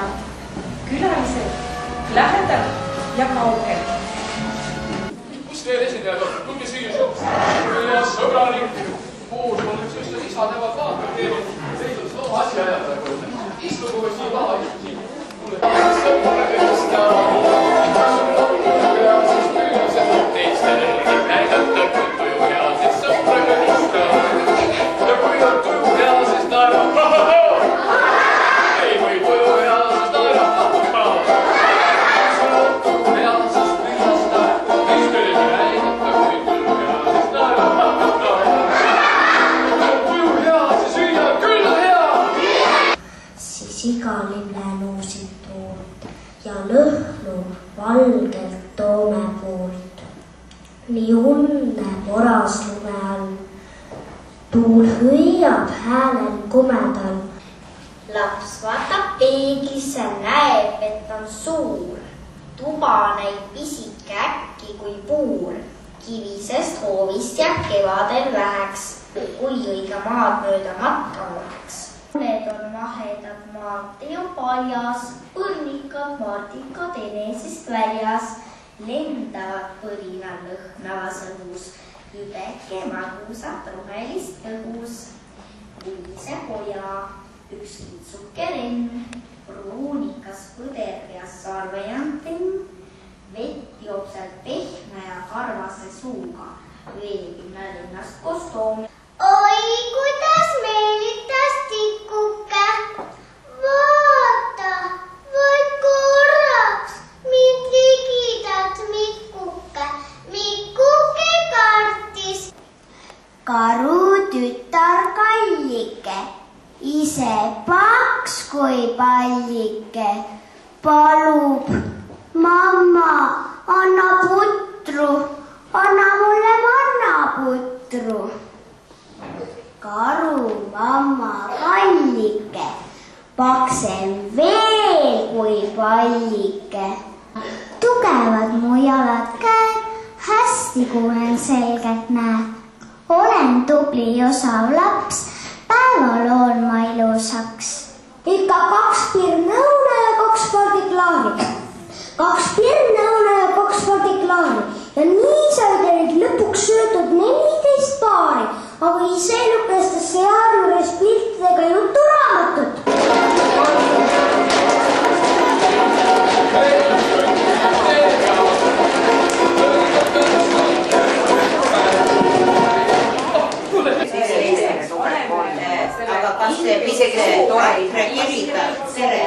tervitama külalised lähedal ja kaugel. Kus teil esindajad on? Tulge siia ja sõbralik puus on üks just isa teevad vaatama teevad seisud loo asja ajada. Istugu või siin maha, istu siin. Mulle kõigest ja siis püüdlased teistele näidata tuju ja siis sõpra kõigest ja kui on tuju ja siis naerab ei või tuju ja siis naerab sul on tuju ja siis püüdlasta teistele näidata kui tuju ja siis naerab tuju ja siis hüüa küll hea siis iga linne nuusib tuult ja lõhnub valgelt toome poolt. Nii unne poras lume all, tuul hõiab häälel kumedal. Laps vaatab peeglisse, näeb, et on suur. Tuba näib pisike äkki kui puur. Kivisest hoovist jääb kevadel väheks, kui õige maad mööda matkama läheks. Need on mahedad maad ja paljas, põrnikad, mardikad enesest väljas, lendavad põrinal lõhnavas õhus, jübeke magusat rohelist õhus. Kuise poja, üks kitsuke renn, pruunikas põder ja sarvejantenn, vett joob sealt pehme ja karvase suuga, veebina linnast koos toome. Oi, kuidas meelitas tikuke, vaata, vaid korraks, mind ligidalt Mikkuke kartis. Karu tütar Kallike, ise paks kui pallike, palub, mamma, anna putru, anna mulle mannaputru. Karu mamma Kallike, paksem veel kui pallike. Tugevad mu jalad käed, hästi kuulen selgelt näed. Olen tubli osav laps, päeval loon ma ilusaks. Ikka 2 pirnõuna ja 2 pardiklaari. 2 pirnõuna ja 2 pardiklaari. Ja nii sai teid lõpuks söötud 14 paari, aga ise lukestas sealjuures piltidega juturaamatut. Aga kas isegi see tore kirjutab sere?